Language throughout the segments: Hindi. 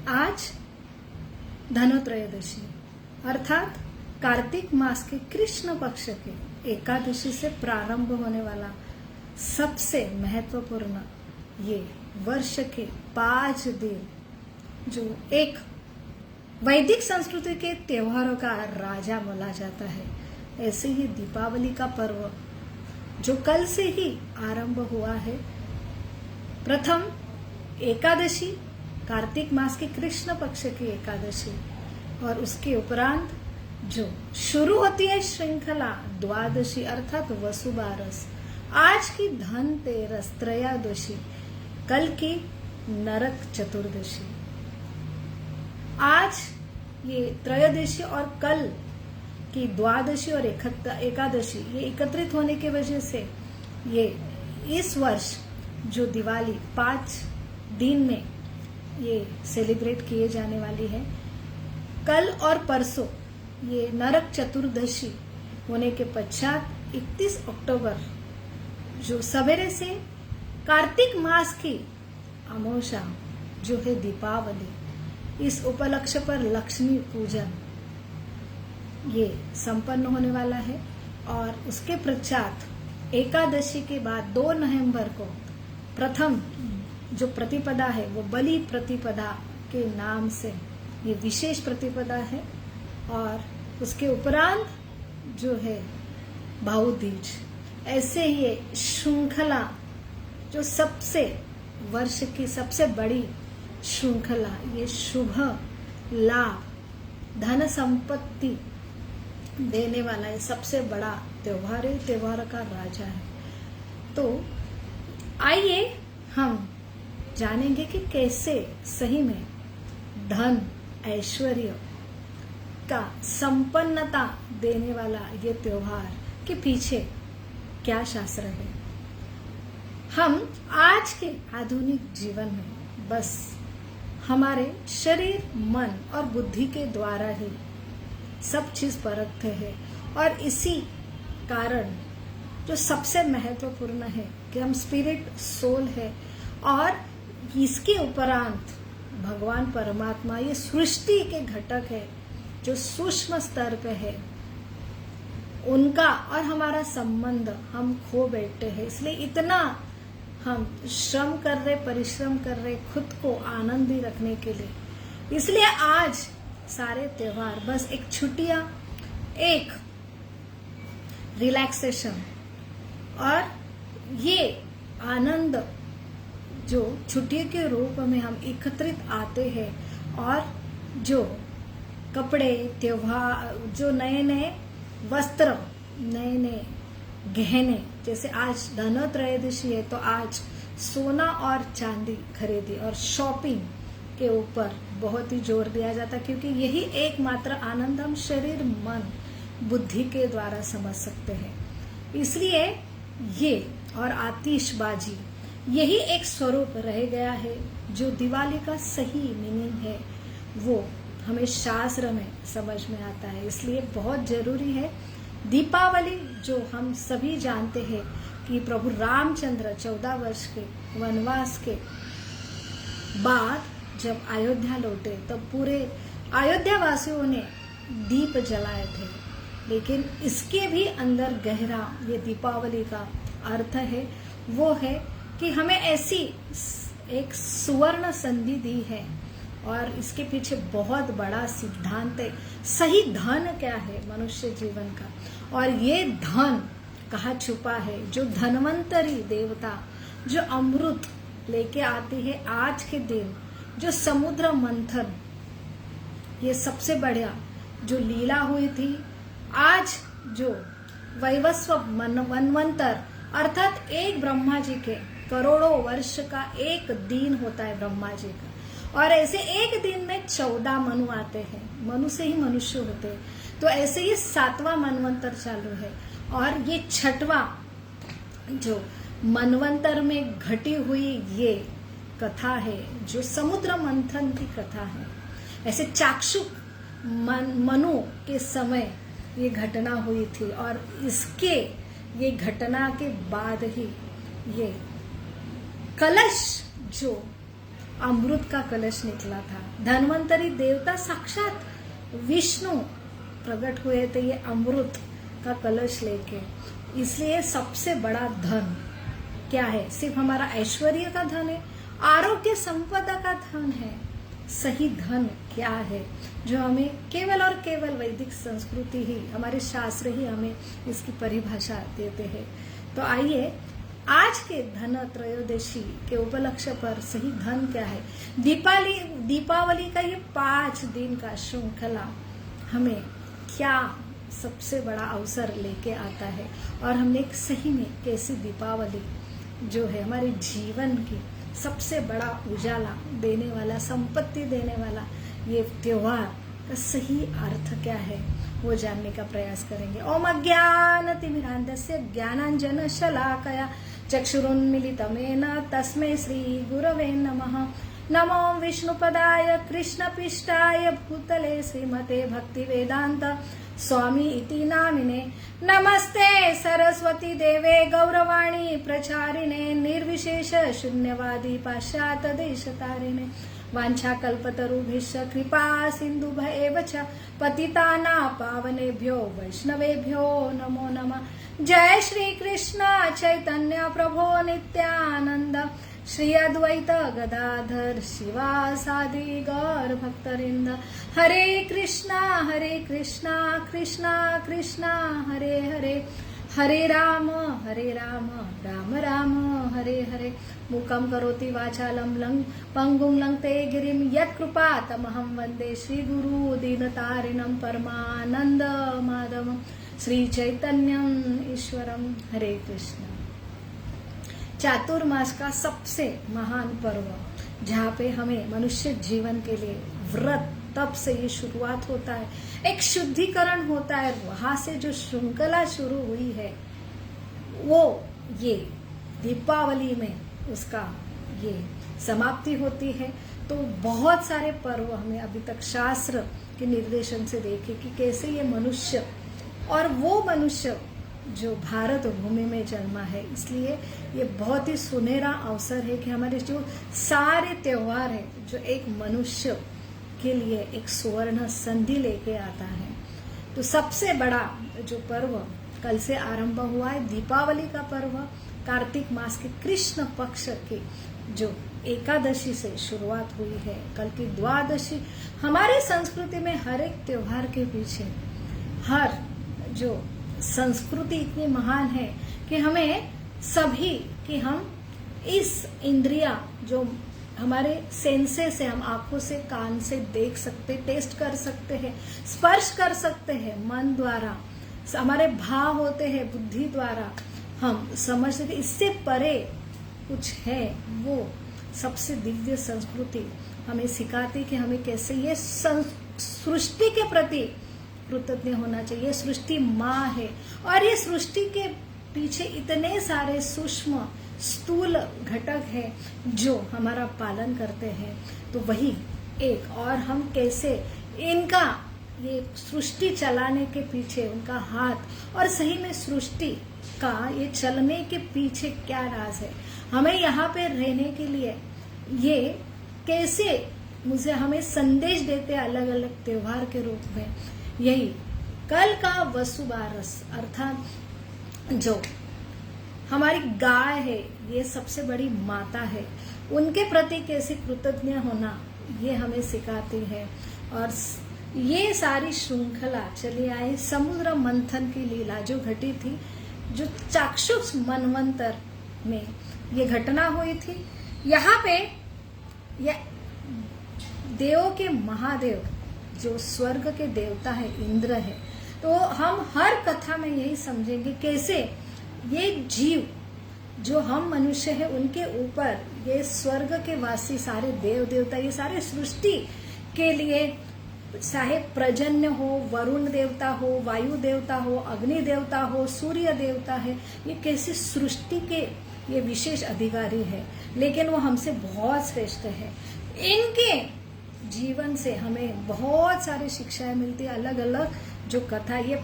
आज धनोत्रयोदशी अर्थात कार्तिक मास के कृष्ण पक्ष के एकादशी से प्रारंभ होने वाला सबसे महत्वपूर्ण ये वर्ष के 5 दिन जो एक वैदिक संस्कृति के त्योहारों का राजा बोला जाता है, ऐसे ही दीपावली का पर्व जो कल से ही आरंभ हुआ है। प्रथम एकादशी कार्तिक मास की कृष्ण पक्ष की एकादशी और उसके उपरांत जो शुरू होती है श्रृंखला द्वादशी अर्थात वसुबारस, आज की धनतेरस त्रयोदशी, कल की नरक चतुर्दशी। आज ये त्रयोदशी और कल की द्वादशी और एकादशी ये एकत्रित होने की वजह से ये इस वर्ष जो दिवाली 5 दिन में ये सेलिब्रेट किए जाने वाली है। कल और परसों ये नरक चतुर्दशी होने के पश्चात 31 अक्टूबर जो सवेरे से कार्तिक मास की अमावस्या जो है दीपावली, इस उपलक्ष्य पर लक्ष्मी पूजन ये संपन्न होने वाला है। और उसके पश्चात एकादशी के बाद 2 नवंबर को प्रथम जो प्रतिपदा है वो बलि प्रतिपदा के नाम से ये विशेष प्रतिपदा है। और उसके उपरांत जो है भाऊ तीज, ऐसे ये श्रृंखला जो सबसे वर्ष की सबसे बड़ी श्रृंखला, ये शुभ लाभ धन संपत्ति देने वाला है सबसे बड़ा त्योहार है, त्योहार का राजा है। तो आइए हम जानेंगे कि कैसे सही में धन ऐश्वर्य का संपन्नता देने वाला ये त्योहार के पीछे क्या शास्त्र है। हम आज के आधुनिक जीवन में बस हमारे शरीर, मन और बुद्धि के द्वारा ही सब चीज परखते हैं और इसी कारण जो सबसे महत्वपूर्ण है कि हम स्पिरिट सोल है और इसके उपरांत भगवान परमात्मा ये सृष्टि के घटक है जो सूक्ष्म स्तर पे है, उनका और हमारा संबंध हम खो बैठे हैं। इसलिए इतना हम श्रम कर रहे, परिश्रम कर रहे खुद को आनंदी रखने के लिए। इसलिए आज सारे त्योहार बस एक छुट्टियां, एक रिलैक्सेशन और ये आनंद जो छुट्टियों के रूप में हम एकत्रित आते हैं और जो कपड़े, त्योहार, जो नए नए वस्त्र, नए नए गहने, जैसे आज धनोत्रयोदशी है तो आज सोना और चांदी खरीदी और शॉपिंग के ऊपर बहुत ही जोर दिया जाता है, क्योंकि यही एकमात्र आनंद हम शरीर, मन, बुद्धि के द्वारा समझ सकते हैं। इसलिए ये और आतिशबाजी यही एक स्वरूप रह गया है। जो दिवाली का सही मीनिंग है वो हमें शास्त्र में समझ में आता है। इसलिए बहुत जरूरी है दीपावली, जो हम सभी जानते हैं कि प्रभु रामचंद्र 14 वर्ष के वनवास के बाद जब अयोध्या लौटे तब पूरे अयोध्या वासियों ने दीप जलाए थे। लेकिन इसके भी अंदर गहरा ये दीपावली का अर्थ है, वो है कि हमें ऐसी एक सुवर्ण संधि दी है और इसके पीछे बहुत बड़ा सिद्धांत है। सही धन क्या है मनुष्य जीवन का, और ये धन कहाँ छुपा है। जो धनवंतरी देवता जो अमृत लेके आती है आज के दिन, जो समुद्र मंथन, ये सबसे बढ़िया जो लीला हुई थी। आज जो वैवस्व मनवंतर अर्थात एक ब्रह्मा जी के करोड़ों वर्ष का एक दिन होता है ब्रह्मा जी का, और ऐसे एक दिन में 14 मनु आते हैं, मनु से ही मनुष्य होते हैं। तो ऐसे ही 7वां मनवंतर चालू है और ये 6वां जो मनवंतर में घटी हुई ये कथा है, जो समुद्र मंथन की कथा है। ऐसे चाक्षुक मनु के समय ये घटना हुई थी और इसके ये घटना के बाद ही ये कलश जो अमृत का कलश निकला था। धन्वंतरी देवता साक्षात विष्णु प्रकट हुए थे ये अमृत का कलश लेके। इसलिए सबसे बड़ा धन क्या है? सिर्फ हमारा ऐश्वर्य का धन है, आरोग्य संपदा का धन है। सही धन क्या है जो हमें केवल और केवल वैदिक संस्कृति ही, हमारे शास्त्र ही हमें इसकी परिभाषा देते हैं। तो आइए आज के धन त्रयोदशी के उपलक्ष्य पर सही धन क्या है, दीपावली का ये 5 दिन का श्रृंखला हमें क्या सबसे बड़ा अवसर लेके आता है, और हमने एक सही में कैसी दीपावली जो है हमारे जीवन की सबसे बड़ा उजाला देने वाला, संपत्ति देने वाला ये त्योहार का सही अर्थ क्या है वो जानने का प्रयास करेंगे। ओम अज्ञानतिमिरान्धस्य ज्ञानाञ्जन शलाकया चक्षुरुन्मीलितं येन तस्मै श्री गुरवे नमः। नमो विष्णुपदाय कृष्णपिष्टाय भूतले श्रीमते भक्तिवेदांत स्वामी इति नामिने। नमस्ते सरस्वती देवे गौरवाणी प्रचारिणे निर्विशेष शून्यवादी पाश्चात्य देशतारिणे। वाञ्छाकल्पतरुभ्यश्च कृपा सिन्धुभ्येव च पतितानां पावनेभ्यो वैष्णवेभ्यो नमो नमः। जय श्री कृष्ण चैतन्य प्रभो नित्यानंद श्री अद्वैत गदाधर शिवासादि गौर भक्तवृंद। हरे कृष्णा कृष्णा कृष्णा हरे हरे, हरे राम राम राम हरे हरे। मूकं करोति वाचालं पंगुं लंघते गिरिं यत्कृपातमहं वन्दे श्रीगुरु दीनतारिणं परमानंद माधवं श्री चैतन्यम ईश्वरम। हरे कृष्ण। चातुर्मास का सबसे महान पर्व जहाँ पे हमें मनुष्य जीवन के लिए व्रत, तब से ये शुरुआत होता है, एक शुद्धिकरण होता है, वहां से जो श्रृंखला शुरू हुई है वो ये दीपावली में उसका ये समाप्ति होती है। तो बहुत सारे पर्व हमें अभी तक शास्त्र के निर्देशन से देखे कि कैसे ये मनुष्य, और वो मनुष्य जो भारत भूमि में जन्मा है, इसलिए ये बहुत ही सुनहरा अवसर है कि हमारे जो सारे त्योहार है जो एक मनुष्य के लिए एक सुवर्ण संधि लेके आता है। तो सबसे बड़ा जो पर्व कल से आरंभ हुआ है दीपावली का पर्व, कार्तिक मास के कृष्ण पक्ष की जो एकादशी से शुरुआत हुई है, कल की द्वादशी। हमारी संस्कृति में हर एक त्योहार के पीछे हर जो संस्कृति इतनी महान है कि हमें सभी कि हम इस इंद्रिया जो हमारे सेंसेस है, हम आंखों से कान से देख सकते, टेस्ट कर सकते हैं, स्पर्श कर सकते हैं, मन द्वारा हमारे भाव होते हैं, बुद्धि द्वारा हम समझ सकते, इससे परे कुछ है। वो सबसे दिव्य संस्कृति हमें सिखाती कि हमें कैसे ये सृष्टि के प्रति कृतज्ञ होना चाहिए। सृष्टि माँ है और ये सृष्टि के पीछे इतने सारे सूक्ष्म स्थूल घटक है जो हमारा पालन करते हैं। तो वही एक, और हम कैसे इनका ये सृष्टि चलाने के पीछे उनका हाथ, और सही में सृष्टि का ये चलने के पीछे क्या राज है, हमें यहाँ पे रहने के लिए ये कैसे मुझे हमें संदेश देते अलग अलग त्योहार के रूप में। यही कल का वसुबारस अर्थात जो हमारी गाय है, ये सबसे बड़ी माता है, उनके प्रति कैसे कृतज्ञ होना ये हमें सिखाती है। और ये सारी श्रृंखला चली आई समुद्र मंथन की लीला जो घटी थी, जो चाक्षुष मनवंतर में ये घटना हुई थी। यहाँ पे ये देवों के महादेव जो स्वर्ग के देवता है, इंद्र है। तो हम हर कथा में यही समझेंगे कैसे ये जीव जो हम मनुष्य है उनके ऊपर ये स्वर्ग के वासी सारे देव देवता, ये सारे सृष्टि के लिए, चाहे प्रजन्य हो, वरुण देवता हो, वायु देवता हो, अग्नि देवता हो, सूर्य देवता है, ये कैसे सृष्टि के ये विशेष अधिकारी है, लेकिन वो हमसे बहुत श्रेष्ठ है। इनके जीवन से हमें बहुत सारी शिक्षाएं मिलती है, अलग अलग जो कथा, ये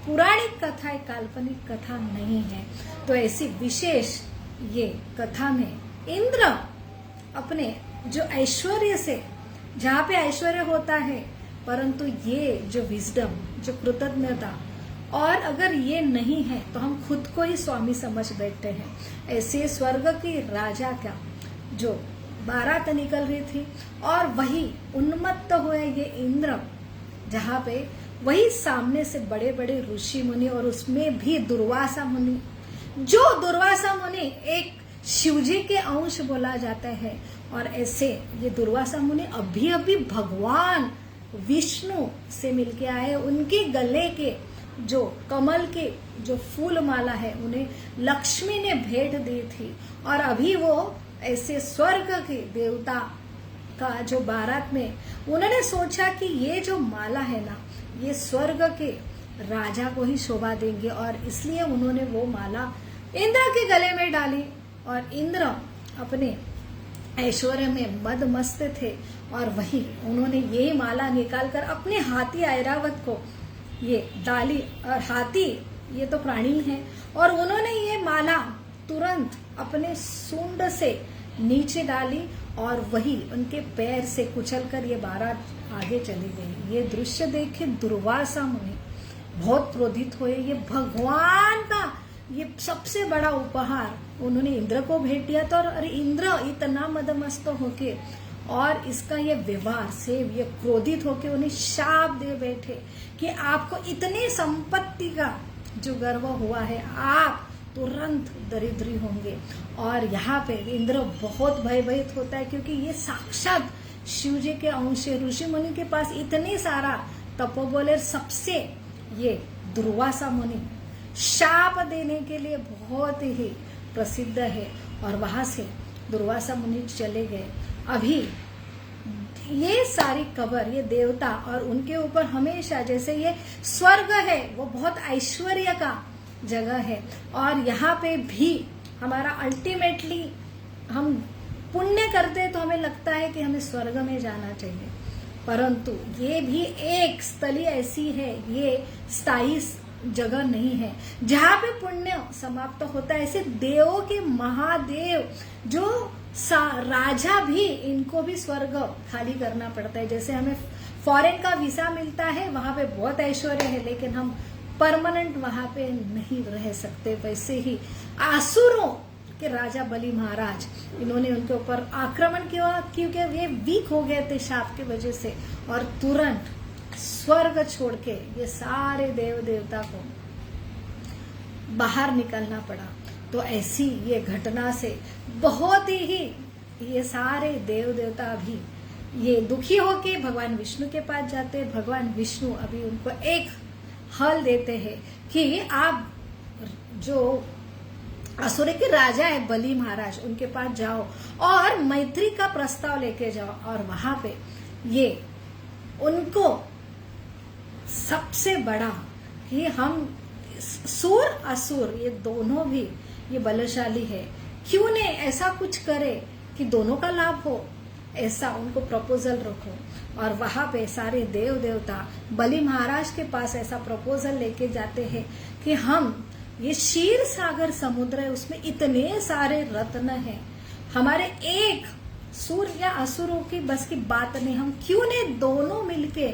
पुराणिक कथा है, काल्पनिक कथा नहीं है। तो ऐसी विशेष ये कथा में इंद्र अपने जो ऐश्वर्य से, जहाँ पे ऐश्वर्य होता है, परंतु ये जो विजडम, जो कृतज्ञता, और अगर ये नहीं है तो हम खुद को ही स्वामी समझ बैठते हैं। ऐसे स्वर्ग की राजा का जो बारात निकल रही थी और वही उन्मत्त हुए ये इंद्र, जहाँ पे वही सामने से बड़े बड़े ऋषि मुनि, और उसमें भी दुर्वासा मुनि, जो दुर्वासा मुनि एक शिवजी के अंश बोला जाता है। और ऐसे ये दुर्वासा मुनि अभी अभी भगवान विष्णु से मिलके आए। उनके गले के जो कमल के जो फूल माला है उन्हें लक्ष्मी ने भेंट दी थी, और अभी वो ऐसे स्वर्ग के देवता का जो बारात में उन्होंने सोचा कि ये जो माला है ना, ये स्वर्ग के राजा को ही शोभा देंगे, और इसलिए उन्होंने वो माला इंद्र के गले में डाली। और इंद्र अपने ऐश्वर्य में मद मस्त थे, और वही उन्होंने ये माला निकालकर अपने हाथी ऐरावत को ये डाली। और हाथी ये तो प्राणी है, और उन्होंने ये माला तुरंत अपने सूंड से नीचे डाली, और वही उनके पैर से कुचलकर ये बारात आगे चली गई। ये दृश्य देखे दुर्वासा मुनि बहुत क्रोधित हुए। ये भगवान का ये सबसे बड़ा उपहार उन्होंने इंद्र को भेंट दिया था, और इंद्र इतना मदमस्त होके और इसका ये व्यवहार से ये क्रोधित होके उन्हें शाप दे बैठे कि आपको इतनी संपत्ति का जो गर्व हुआ है, आप तुरंत दरिद्री होंगे। और यहाँ पे इंद्र बहुत भयभीत होता है, क्योंकि ये साक्षात शिव जी के अंश, ऋषि मुनि के पास इतने सारा तपोबल, सबसे ये दुर्वासा मुनि शाप देने के लिए बहुत ही प्रसिद्ध है। और वहां से दुर्वासा मुनि चले गए। अभी ये सारी कबर, ये देवता और उनके ऊपर हमेशा, जैसे ये स्वर्ग है वो बहुत ऐश्वर्य का जगह है, और यहाँ पे भी हमारा अल्टीमेटली हम पुण्य करते हैं तो हमें लगता है कि हमें स्वर्ग में जाना चाहिए, परंतु ये भी एक स्थली ऐसी है, ये स्थायी जगह नहीं है जहाँ पे पुण्य समाप्त होता है। ऐसे देवों के महादेव जो राजा भी, इनको भी स्वर्ग खाली करना पड़ता है। जैसे हमें फॉरेन का वीसा मिलता है, वहां पे बहुत ऐश्वर्य है, लेकिन हम परमानेंट वहां पे नहीं रह सकते। वैसे ही आसुरों के राजा बलि महाराज, इन्होंने उनके ऊपर आक्रमण किया क्योंकि वे वीक हो गए थे शाप की वजह से, और तुरंत स्वर्ग छोड़ के ये सारे देव देवता को बाहर निकलना पड़ा। तो ऐसी ये घटना से बहुत ही ये सारे देव देवता भी ये दुखी होके भगवान विष्णु के पास जाते। भगवान विष्णु अभी उनको एक हल देते हैं कि आप जो असुर के राजा है बलि महाराज, उनके पास जाओ और मैत्री का प्रस्ताव लेके जाओ, और वहां पे ये उनको सबसे बड़ा कि हम सूर असुर ये दोनों भी ये बलशाली है, क्यों ने ऐसा कुछ करे कि दोनों का लाभ हो, ऐसा उनको प्रपोजल रखो। और वहां पे सारे देव देवता बलि महाराज के पास ऐसा प्रपोजल लेके जाते हैं कि हम ये क्षीर सागर समुद्र है, उसमें इतने सारे रत्न हैं, हमारे एक सूर या असुरों की बस की बात नहीं, हम क्यों ने दोनों मिलके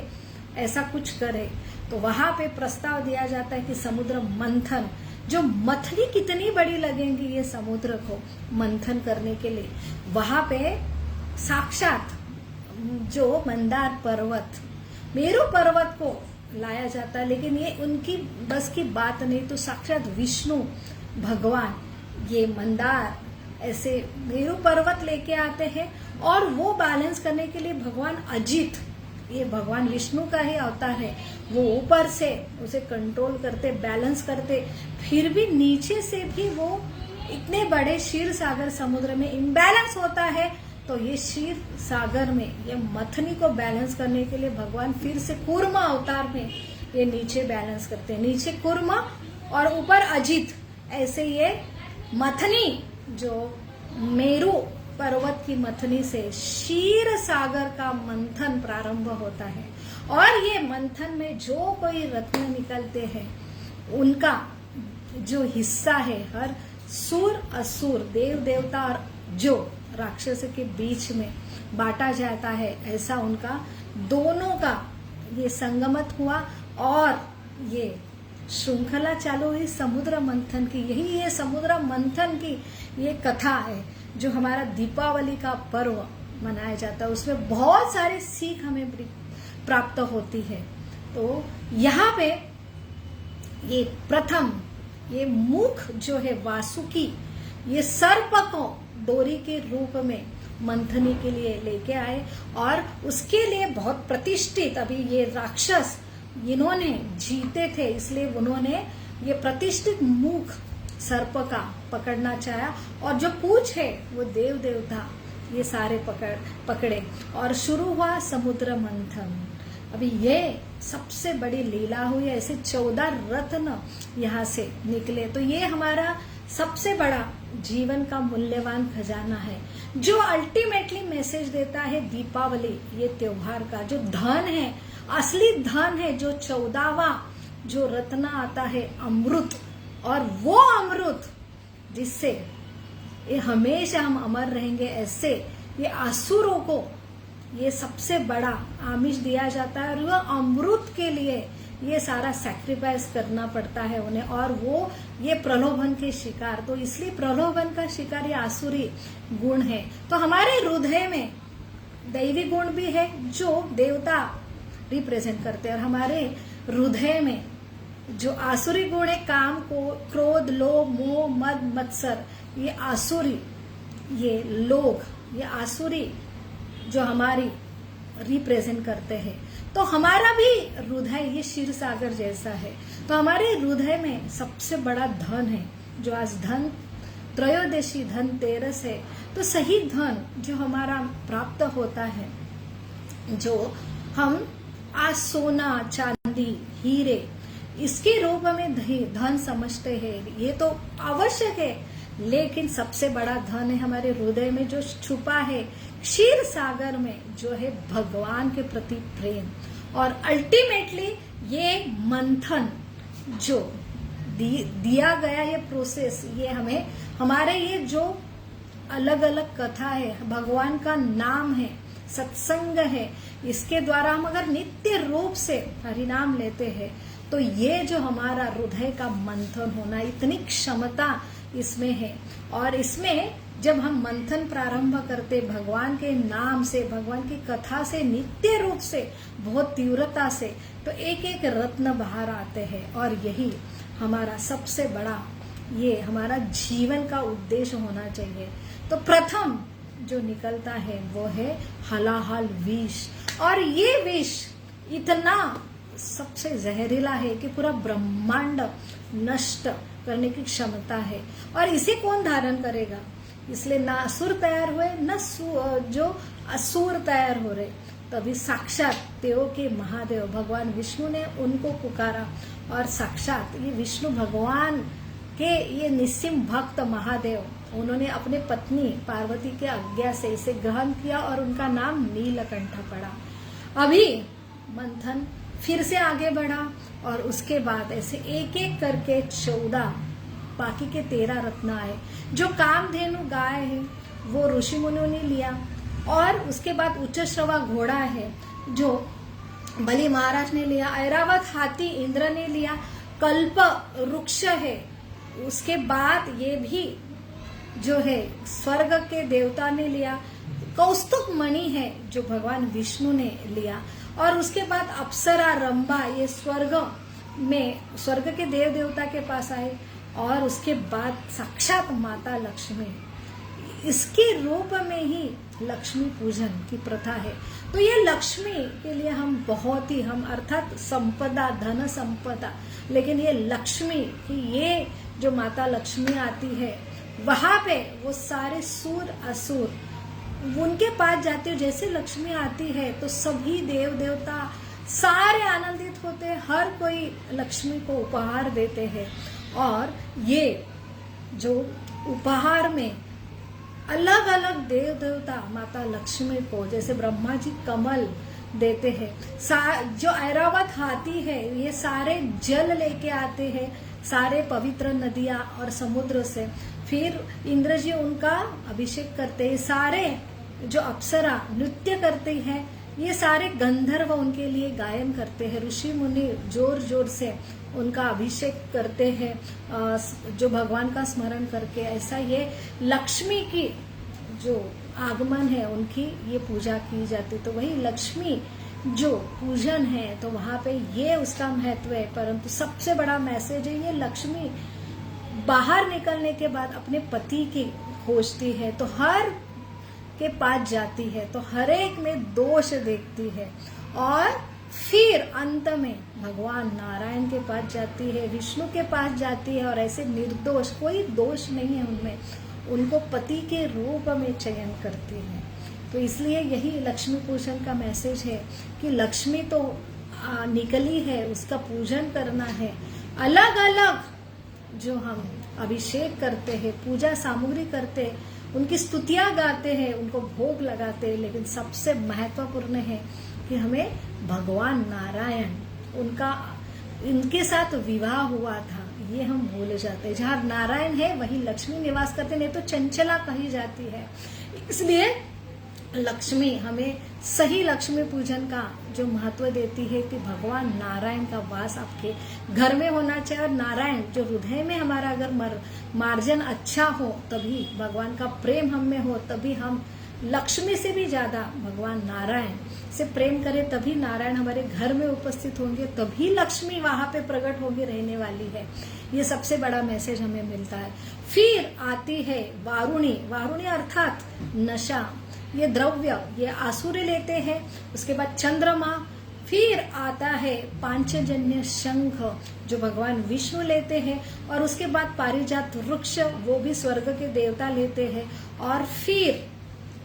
ऐसा कुछ करें। तो वहां पे प्रस्ताव दिया जाता है कि समुद्र मंथन, जो मथली कितनी बड़ी लगेंगी ये समुद्र को मंथन करने के लिए, वहां पे साक्षात जो मंदार पर्वत, मेरू पर्वत को लाया जाता है, लेकिन ये उनकी बस की बात नहीं। तो साक्षात विष्णु भगवान ये मंदार ऐसे मेरू पर्वत लेके आते हैं, और वो बैलेंस करने के लिए भगवान अजित, ये भगवान विष्णु का ही अवतार है, वो ऊपर से उसे कंट्रोल करते, बैलेंस करते, फिर भी नीचे से भी वो इतने बड़े क्षीर सागर समुद्र में इम्बैलेंस होता है। तो ये क्षीर सागर में ये मथनी को बैलेंस करने के लिए भगवान फिर से कूर्मा अवतार में ये नीचे बैलेंस करते हैं, नीचे कूर्मा और ऊपर अजित, ऐसे ये मथनी जो मेरू पर्वत की मथनी से क्षीर सागर का मंथन प्रारंभ होता है। और ये मंथन में जो कोई रत्न निकलते हैं उनका जो हिस्सा है, हर सूर असुर देव देवता और जो राक्षस के बीच में बांटा जाता है, ऐसा उनका दोनों का ये संगमत हुआ और ये श्रृंखला चालू हुई समुद्र मंथन की। यही ये समुद्र मंथन की ये कथा है जो हमारा दीपावली का पर्व मनाया जाता है। उसमें बहुत सारी सीख हमें प्राप्त होती है। तो यहाँ पे ये प्रथम ये मुख जो है वासुकी, ये सर्प को डोरी के रूप में मंथनी के लिए लेके आए और उसके लिए बहुत प्रतिष्ठित, अभी ये राक्षस इन्होंने जीते थे इसलिए उन्होंने ये प्रतिष्ठित मुख सर्प का पकड़ना चाहा और जो पूछ है वो देव देवता ये सारे पकड़े और शुरू हुआ समुद्र मंथन। अभी ये सबसे बड़ी लीला हुई, ऐसे 14 रत्न यहाँ से निकले। तो ये हमारा सबसे बड़ा जीवन का मूल्यवान खजाना है जो अल्टीमेटली मैसेज देता है दीपावली ये त्योहार का। जो धन है, असली धन है, जो 14वां जो रत्न आता है अमृत, और वो अमृत जिससे ये हमेशा हम अमर रहेंगे, ऐसे ये असुरों को ये सबसे बड़ा आमिष दिया जाता है और वह अमृत के लिए ये सारा सैक्रिफाइस करना पड़ता है उन्हें, और वो ये प्रलोभन के शिकार। तो इसलिए प्रलोभन का शिकार ये आसुरी गुण है। तो हमारे हृदय में दैवी गुण भी है जो देवता रिप्रेजेंट करते हैं, और हमारे हृदय में जो आसुरी गुण है काम को क्रोध लोभ मोह मद मत्सर, ये आसुरी ये लोग, ये आसुरी जो हमारी रिप्रेजेंट करते हैं। तो हमारा भी हृदय ये क्षीर सागर जैसा है। तो हमारे हृदय में सबसे बड़ा धन है जो आज धन त्रयोदशी धनतेरस है। तो सही धन जो हमारा प्राप्त होता है, जो हम आज सोना चांदी हीरे इसके रूप में धन समझते हैं, ये तो आवश्यक है, लेकिन सबसे बड़ा धन है हमारे हृदय में जो छुपा है क्षीर सागर में, जो है भगवान के प्रति प्रेम। और अल्टीमेटली ये मंथन जो दिया गया ये प्रोसेस, ये हमें हमारे ये जो अलग अलग कथा है, भगवान का नाम है, सत्संग है, इसके द्वारा हम अगर नित्य रूप से हरिनाम लेते हैं तो ये जो हमारा हृदय का मंथन होना, इतनी क्षमता इसमें है। और इसमें जब हम मंथन प्रारंभ करते भगवान के नाम से, भगवान की कथा से, नित्य रूप से, बहुत तीव्रता से, तो एक एक रत्न बाहर आते हैं। और यही हमारा सबसे बड़ा ये हमारा जीवन का उद्देश्य होना चाहिए। तो प्रथम जो निकलता है वो है हलाहल विष, और ये विष इतना सबसे जहरीला है कि पूरा ब्रह्मांड नष्ट करने की क्षमता है। और इसे कौन धारण करेगा? इसलिए ना असुर तैयार हुए न जो असुर तैयार हो रहे। तभी साक्षात देव के महादेव भगवान विष्णु ने उनको पुकारा, और साक्षात ये विष्णु भगवान के ये निस्सिम भक्त महादेव उन्होंने अपने पत्नी पार्वती के आज्ञा से इसे ग्रहण किया और उनका नाम नीलकंठ पड़ा। अभी मंथन फिर से आगे बढ़ा और उसके बाद ऐसे एक एक करके 14 बाकी के 13 रत्न आए। जो कामधेनु गाय है वो ऋषि मुनियों ने लिया, और उसके बाद उच्च श्रवा घोड़ा है जो बलि महाराज ने लिया, ऐरावत हाथी इंद्र ने लिया, कल्प वृक्ष है, उसके बाद ये भी जो है स्वर्ग के देवता ने लिया, कौस्तुभ मणि है जो भगवान विष्णु ने लिया, और उसके बाद अप्सरा रंभा ये स्वर्ग के देव देवता के पास आए, और उसके बाद साक्षात माता लक्ष्मी, इसके रूप में ही लक्ष्मी पूजन की प्रथा है। तो ये लक्ष्मी के लिए हम बहुत ही हम अर्थात संपदा धन संपदा, लेकिन ये लक्ष्मी की ये जो माता लक्ष्मी आती है वहां पे वो सारे सूर असुर उनके पास जाती है। जैसे लक्ष्मी आती है तो सभी देव देवता सारे आनंदित होते हैं, हर कोई लक्ष्मी को उपहार देते हैं, और ये जो उपहार में अलग अलग देव देवता माता लक्ष्मी को, जैसे ब्रह्मा जी कमल देते हैं, जो ऐरावत हाथी है ये सारे जल लेके आते हैं, सारे पवित्र नदियां और समुद्र से, फिर इंद्र जी उनका अभिषेक करते हैं, सारे जो अप्सरा नृत्य करती है, ये सारे गंधर्व उनके लिए गायन करते हैं, ऋषि मुनि जोर जोर से उनका अभिषेक करते हैं जो भगवान का स्मरण करके। ऐसा ये लक्ष्मी की जो आगमन है उनकी ये पूजा की जाती। तो वही लक्ष्मी जो पूजन है तो वहां पे ये उसका महत्व है। परंतु सबसे बड़ा मैसेज है, ये लक्ष्मी बाहर निकलने के बाद अपने पति की खोजती है, तो हर के पास जाती है, तो हर एक में दोष देखती है और फिर अंत में भगवान नारायण के पास जाती है, विष्णु के पास जाती है और ऐसे निर्दोष, कोई दोष नहीं है उनमें, उनको पति के रूप में चयन करती है। तो इसलिए यही लक्ष्मी पूजन का मैसेज है कि लक्ष्मी तो निकली है, उसका पूजन करना है। अलग अलग जो हम अभिषेक करते हैं, पूजा सामग्री करते हैं, उनकी स्तुतियां गाते हैं, उनको भोग लगाते हैं, लेकिन सबसे महत्वपूर्ण है कि हमें भगवान नारायण, इनके साथ विवाह हुआ था, ये हम भूल जाते हैं। जहाँ नारायण है वही लक्ष्मी निवास करते, नहीं तो चंचला कही जाती है। इसलिए लक्ष्मी हमें सही लक्ष्मी पूजन का जो महत्व देती है कि भगवान नारायण का वास आपके घर में होना चाहिए। और नारायण जो हृदय में हमारा अगर मार्जन अच्छा हो, तभी भगवान का प्रेम हम में हो, तभी हम लक्ष्मी से भी ज्यादा भगवान नारायण से प्रेम करें, तभी नारायण हमारे घर में उपस्थित होंगे, तभी लक्ष्मी वहां पे प्रकट होगी, रहने वाली है। ये सबसे बड़ा मैसेज हमें मिलता है। फिर आती है वारुणी। वारुणी अर्थात नशा, ये द्रव्य ये आसुर लेते हैं। उसके बाद चंद्रमा, फिर आता है पांचजन्य शंख जो भगवान विष्णु लेते हैं, और उसके बाद पारिजात वृक्ष वो भी स्वर्ग के देवता लेते हैं, और फिर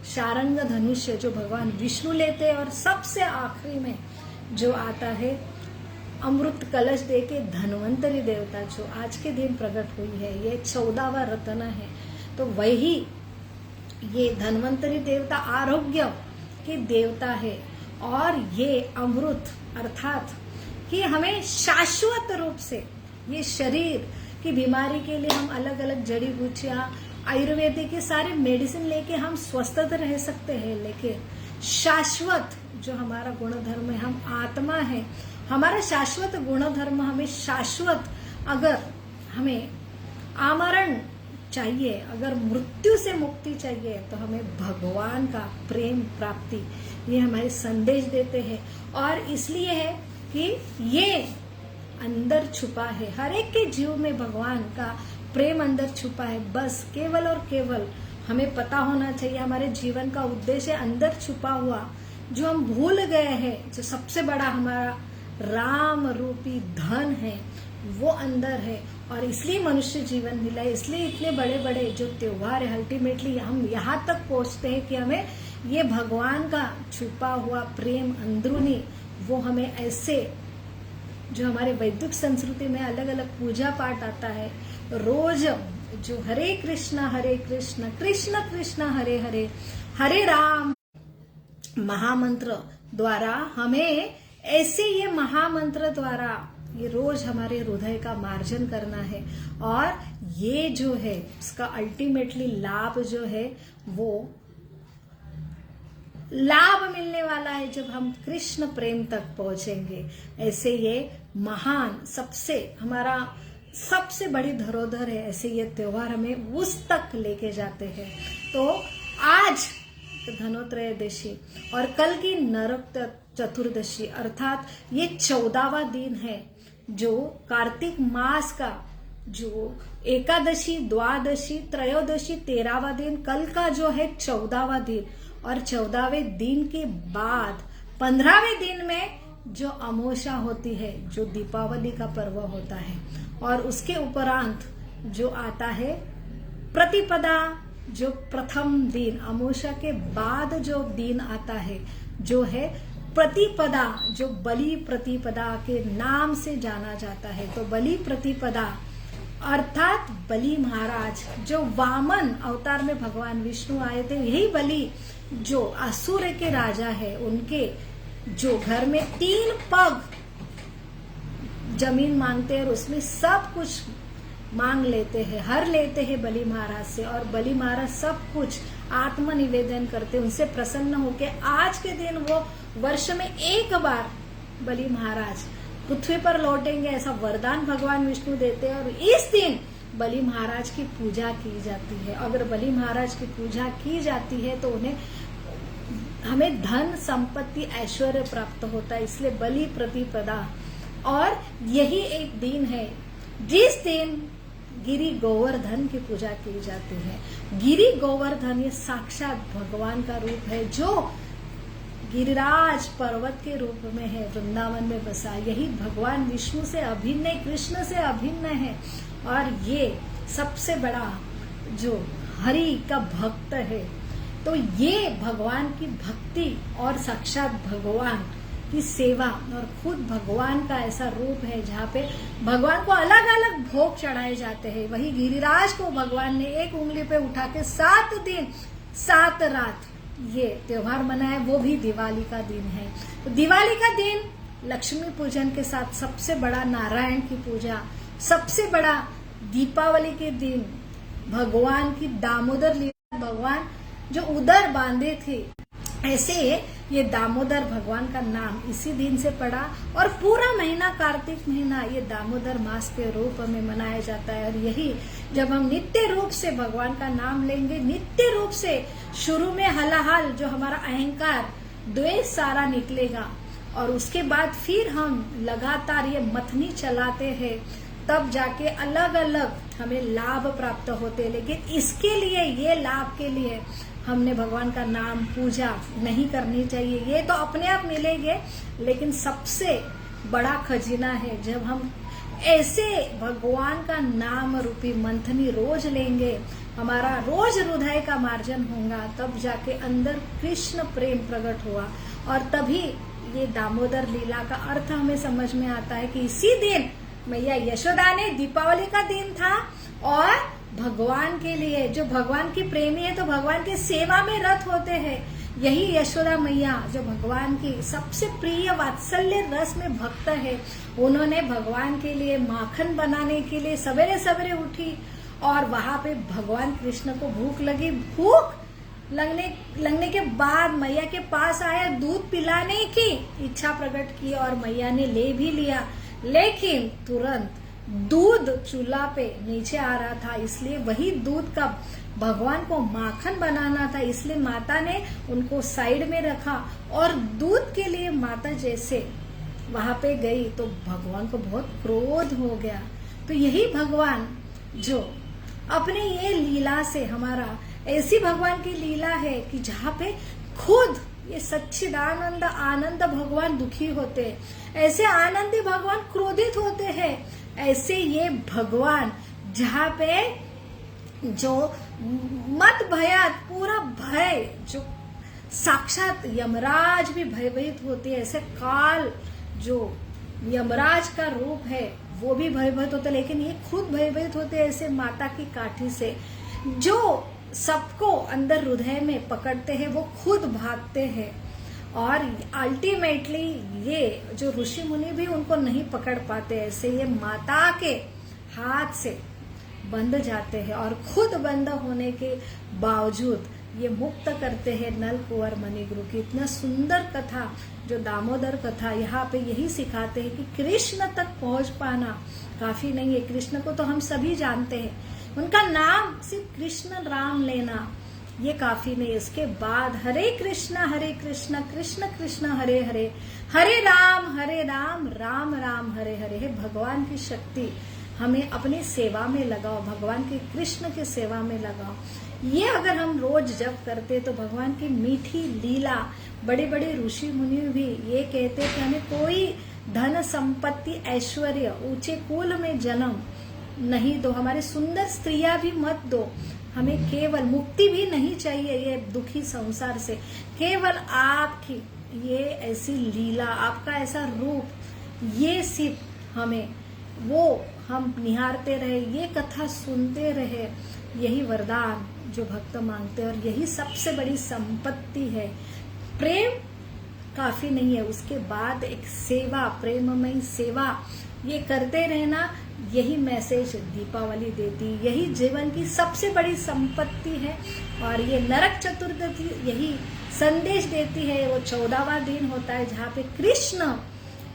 शारंग धनुष्य जो भगवान विष्णु लेते हैं, और सबसे आखिरी में जो आता है अमृत कलश दे के धन्वंतरी देवता जो आज के दिन प्रकट हुई है, ये 14वां रत्न है। तो वही ये धन्वंतरी देवता आरोग्य के देवता है, और ये अमृत अर्थात कि हमें शाश्वत रूप से ये शरीर की बीमारी के लिए हम अलग अलग जड़ी बूटियां आयुर्वेदिक के सारे मेडिसिन लेके हम स्वस्थ रह सकते हैं, लेकिन शाश्वत जो हमारा गुण धर्म है, हम आत्मा है, हमारा शाश्वत गुण धर्म, हमें शाश्वत अगर हमें आमरण चाहिए, अगर मृत्यु से मुक्ति चाहिए, तो हमें भगवान का प्रेम प्राप्ति ये हमारे संदेश देते हैं। और इसलिए है कि ये अंदर छुपा है, हर एक के जीव में भगवान का प्रेम अंदर छुपा है। बस केवल और केवल हमें पता होना चाहिए, हमारे जीवन का उद्देश्य अंदर छुपा हुआ जो हम भूल गए हैं, जो सबसे बड़ा हमारा राम रूपी धन है वो अंदर है। और इसलिए मनुष्य जीवन मिला है, इसलिए इतने बड़े बड़े जो त्योहार है, अल्टीमेटली हम यहाँ तक पहुँचते हैं कि हमें ये भगवान का छुपा हुआ प्रेम अंदरूनी वो हमें ऐसे, जो हमारे वैदिक संस्कृति में अलग अलग पूजा पाठ आता है, रोज जो हरे कृष्ण कृष्ण कृष्ण हरे हरे, हरे राम महामंत्र द्वारा हमें ऐसे ये महामंत्र द्वारा ये रोज हमारे हृदय का मार्जन करना है। और ये जो है उसका अल्टीमेटली लाभ जो है वो लाभ मिलने वाला है जब हम कृष्ण प्रेम तक पहुंचेंगे। ऐसे ये महान सबसे हमारा सबसे बड़ी धरोहर है, ऐसे ये त्योहार हमें उस तक लेके जाते हैं। तो आज धनोत्रयोदशी और कल की नरक चतुर्दशी अर्थात ये 14वां दिन है, जो कार्तिक मास का जो एकादशी, द्वादशी, त्रयोदशी, 13वां दिन, कल का जो है 14वां दिन, और 14वें दिन के बाद 15वें दिन में जो अमावस्या होती है, जो दीपावली का पर्व होता है, और उसके उपरांत जो आता है प्रतिपदा, जो प्रथम दिन, अमावस्या के बाद जो दिन आता है जो है प्रतिपदा, जो बलि प्रतिपदा के नाम से जाना जाता है। तो बलि प्रतिपदा अर्थात बलि महाराज जो वामन अवतार में भगवान विष्णु आए थे, यही बलि जो असुर के राजा है, उनके जो घर में 3 पग जमीन मांगते हैं और उसमें सब कुछ मांग लेते हैं, हर लेते हैं बलि महाराज से, और बलि महाराज सब कुछ आत्मनिवेदन करते, उनसे प्रसन्न होके आज के दिन वो वर्ष में एक बार बलि महाराज पृथ्वी पर लौटेंगे, ऐसा वरदान भगवान विष्णु देते हैं। और इस दिन बलि महाराज की पूजा की जाती है। अगर बलि महाराज की पूजा की जाती है तो हमें धन संपत्ति ऐश्वर्य प्राप्त होता है, इसलिए बलि प्रतिपदा। और यही एक दिन है जिस दिन गिरि गोवर्धन की पूजा की जाती है। गिरि गोवर्धन ये साक्षात भगवान का रूप है जो गिरिराज पर्वत के रूप में है, वृंदावन में बसा। यही भगवान विष्णु से अभिन्न है, कृष्ण से अभिन्न है। और ये सबसे बड़ा जो हरि का भक्त है, तो ये भगवान की भक्ति और साक्षात भगवान की सेवा और खुद भगवान का ऐसा रूप है जहाँ पे भगवान को अलग अलग भोग चढ़ाए जाते हैं। वही गिरिराज को भगवान ने एक उंगली पे उठा के 7 दिन 7 रात ये त्योहार मनाया, वो भी दिवाली का दिन है। तो दिवाली का दिन लक्ष्मी पूजन के साथ सबसे बड़ा नारायण की पूजा, सबसे बड़ा दीपावली के दिन भगवान की दामोदर लीला, भगवान जो उदर बांधे थे, ऐसे ये दामोदर भगवान का नाम इसी दिन से पड़ा। और पूरा महीना कार्तिक महीना ये दामोदर मास के रूप में मनाया जाता है। और यही जब हम नित्य रूप से भगवान का नाम लेंगे, नित्य रूप से शुरू में हलाहल जो हमारा अहंकार द्वेष सारा निकलेगा, और उसके बाद फिर हम लगातार ये मथनी चलाते हैं, तब जाके अलग अलग हमें लाभ प्राप्त होते हैं। लेकिन इसके लिए, ये लाभ के लिए हमने भगवान का नाम पूजा नहीं करनी चाहिए। ये तो अपने आप मिलेंगे, लेकिन सबसे बड़ा खजीना है जब हम ऐसे भगवान का नाम रूपी मंथनी रोज लेंगे, हमारा रोज हृदय का मार्जन होगा, तब जाके अंदर कृष्ण प्रेम प्रकट हुआ। और तभी ये दामोदर लीला का अर्थ हमें समझ में आता है कि इसी दिन मैया यशोदा ने, दीपावली का दिन था, और भगवान के लिए, जो भगवान की प्रेमी है तो भगवान की सेवा में रत होते हैं, यही यशोदा मैया जो भगवान की सबसे प्रिय वात्सल्य रस में भक्त है, उन्होंने भगवान के लिए माखन बनाने के लिए सवेरे सवेरे उठी, और वहां पे भगवान कृष्ण को भूख लगी। भूख लगने के बाद मैया के पास आया, दूध पिलाने की इच्छा प्रकट की, और मैया ने ले भी लिया। लेकिन तुरंत दूध चूल्हा पे नीचे आ रहा था, इसलिए वही दूध का भगवान को माखन बनाना था, इसलिए माता ने उनको साइड में रखा। और दूध के लिए माता जैसे वहां पे गई तो भगवान को बहुत क्रोध हो गया। तो यही भगवान जो अपने ये लीला से, हमारा ऐसी भगवान की लीला है कि जहाँ पे खुद ये सच्चिदानंद आनंद भगवान दुखी होते हैं, ऐसे आनंदी भगवान क्रोधित होते हैं, ऐसे ये भगवान जहाँ पे जो मत भयात पूरा भय, जो साक्षात यमराज भी भयभीत होते हैं, ऐसे काल जो यमराज का रूप है वो भी भयभीत होते, लेकिन ये खुद भयभीत होते हैं ऐसे माता की काठी से। जो सबको अंदर हृदय में पकड़ते हैं वो खुद भागते हैं, और अल्टीमेटली ये जो ऋषि मुनि भी उनको नहीं पकड़ पाते, ऐसे ये माता के हाथ से बंध जाते हैं, और खुद बंद होने के बावजूद ये मुक्त करते हैं नल कुंवर मणिग्रु की। इतना सुंदर कथा जो दामोदर कथा, यहाँ पे यही सिखाते हैं कि कृष्ण तक पहुंच पाना काफी नहीं है। कृष्ण को तो हम सभी जानते हैं, उनका नाम सिर्फ कृष्ण राम लेना ये काफी नहीं। इसके बाद हरे कृष्ण कृष्ण कृष्ण हरे हरे, हरे राम राम राम हरे हरे है। भगवान की शक्ति हमें अपनी सेवा में लगाओ, भगवान की कृष्ण की सेवा में लगाओ। ये अगर हम रोज जप करते तो भगवान की मीठी लीला, बड़े बड़े ऋषि मुनि भी ये कहते कि हमें कोई धन संपत्ति ऐश्वर्य ऊंचे कुल में जन्म नहीं दो, हमारे सुंदर स्त्रियां भी मत दो, हमें केवल मुक्ति भी नहीं चाहिए ये दुखी संसार से, केवल आपकी ये ऐसी लीला, आपका ऐसा रूप, ये सिर्फ हमें वो हम निहारते रहे, ये कथा सुनते रहे, यही वरदान जो भक्त मांगते हैं। और यही सबसे बड़ी संपत्ति है। प्रेम काफी नहीं है, उसके बाद एक सेवा, प्रेममयी सेवा ये करते रहना, यही मैसेज दीपावली देती, यही जीवन की सबसे बड़ी संपत्ति है। और ये नरक चतुर्दशी यही संदेश देती है। वो 14वां दिन होता है जहाँ पे कृष्ण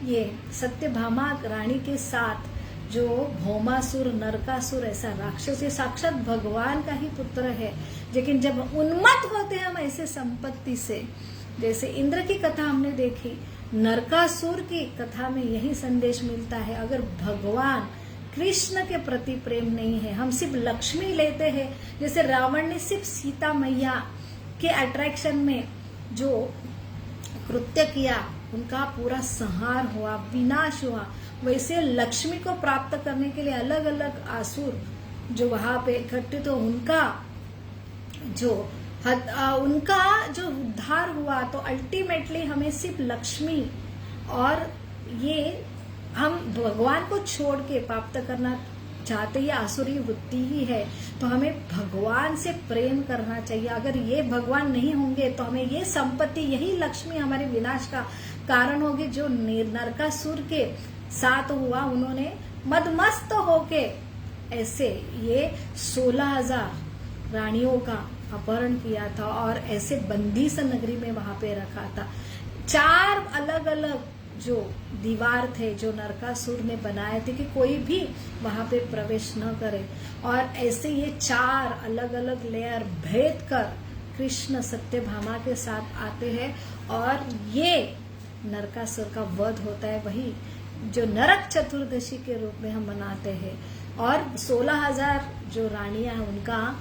ये सत्यभामा रानी के साथ जो भौमासुर, नरकासुर ऐसा राक्षस, ये साक्षात भगवान का ही पुत्र है। लेकिन जब उन्मत्त होते हैं हम ऐसे संपत्ति से, जैसे इंद्र की कथा हमने देखी, नरकासुर की कथा में यही संदेश मिलता है। अगर भगवान कृष्ण के प्रति प्रेम नहीं है, हम सिर्फ लक्ष्मी लेते हैं, जैसे रावण ने सिर्फ सीता मैया के अट्रैक्शन में जो कृत्य किया, उनका पूरा संहार हुआ, विनाश हुआ, वैसे लक्ष्मी को प्राप्त करने के लिए अलग अलग असुर जो वहां पे इकट्ठे, तो उनका जो उद्धार हुआ, तो अल्टीमेटली हमें सिर्फ लक्ष्मी और ये हम भगवान को छोड़ के प्राप्त करना चाहते, ये आसुरी वृत्ति ही है। तो हमें भगवान से प्रेम करना चाहिए। अगर ये भगवान नहीं होंगे तो हमें ये संपत्ति, यही लक्ष्मी हमारे विनाश का कारण होगी। जो नरकासुर के साथ हुआ, उन्होंने मदमस्त होके ऐसे ये 16,000 रानियों का अपहरण किया था और ऐसे बंदी सा नगरी में वहां पे रखा था। 4 अलग अलग जो दीवार थे जो नरकासुर ने बनाए थे कि कोई भी वहां पे प्रवेश न करे, और ऐसे ये 4 अलग अलग लेयर भेद कर कृष्ण सत्यभामा के साथ आते हैं और ये नरकासुर का वध होता है। वही जो नरक चतुर्दशी के रूप में हम मनाते हैं। और 16,000 जो रानियां हैं, उनका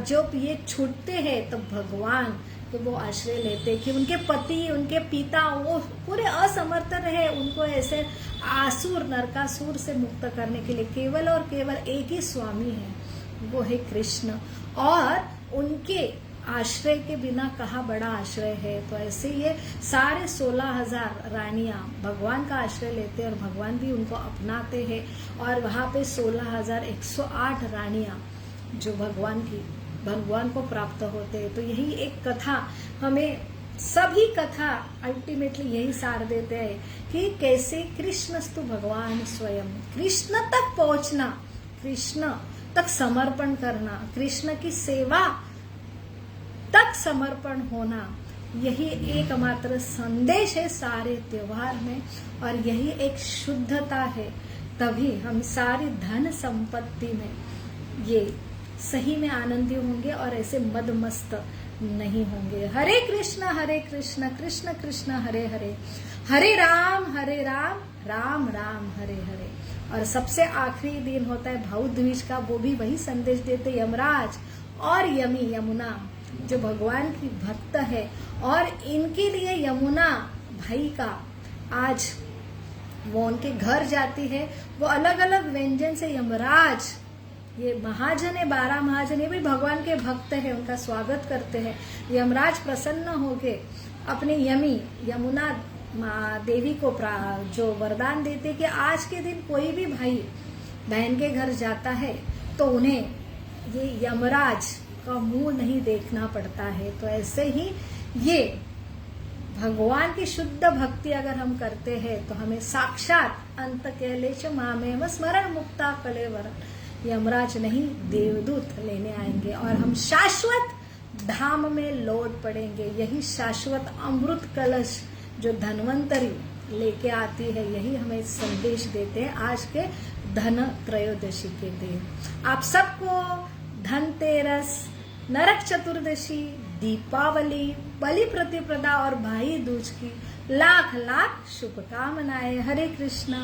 जब ये छूटते हैं तब भगवान तो वो आश्रय लेते कि उनके पति, उनके पिता वो पूरे असमर्थ रहे उनको ऐसे आसुर, नरकासुर से मुक्त करने के लिए। केवल और केवल एक ही स्वामी है, वो है कृष्ण, और उनके आश्रय के बिना कहाँ बड़ा आश्रय है। तो ऐसे ये सारे 16,000 रानियां भगवान का आश्रय लेते हैं और भगवान भी उनको अपनाते हैं। और वहां पे 16,108 रानियां जो भगवान को प्राप्त होते हैं। तो यही एक कथा हमें, सभी कथा अल्टीमेटली यही सार देते हैं कि कैसे कृष्णस्तु भगवान स्वयं, कृष्ण तक पहुंचना, कृष्ण तक समर्पण करना, कृष्ण की सेवा तक समर्पण होना, यही एकमात्र संदेश है सारे त्योहार में। और यही एक शुद्धता है, तभी हम सारी धन संपत्ति में ये सही में आनंदी होंगे और ऐसे मदमस्त नहीं होंगे। हरे कृष्ण कृष्ण कृष्ण हरे हरे, हरे राम राम राम हरे हरे। और सबसे आखिरी दिन होता है भाऊ द्विज का, वो भी वही संदेश देते यमराज और यमुना जो भगवान की भक्त है, और इनके लिए यमुना भाई का आज वो उनके घर जाती है। वो अलग अलग व्यंजन से यमराज, ये महाजन है, 12 महाजन, ये भी भगवान के भक्त है, उनका स्वागत करते हैं। यमराज प्रसन्न होके अपने यमुना देवी को जो वरदान देते कि आज के दिन कोई भी भाई बहन के घर जाता है तो उन्हें ये यमराज का मुंह नहीं देखना पड़ता है। तो ऐसे ही ये भगवान की शुद्ध भक्ति अगर हम करते हैं तो हमें साक्षात अंत कैलेश मामेव स्मरण मुक्ता कलेवर, यमराज नहीं देवदूत लेने आएंगे और हम शाश्वत धाम में लौट पड़ेंगे। यही शाश्वत अमृत कलश जो धन्वंतरी लेके आती है, यही हमें संदेश देते हैं आज के धन त्रयोदशी के दिन। आप सबको धनतेरस, नरक चतुर्दशी, दीपावली, बलि प्रतिपदा और भाई दूज की लाख लाख शुभकामनाएं। हरे कृष्णा।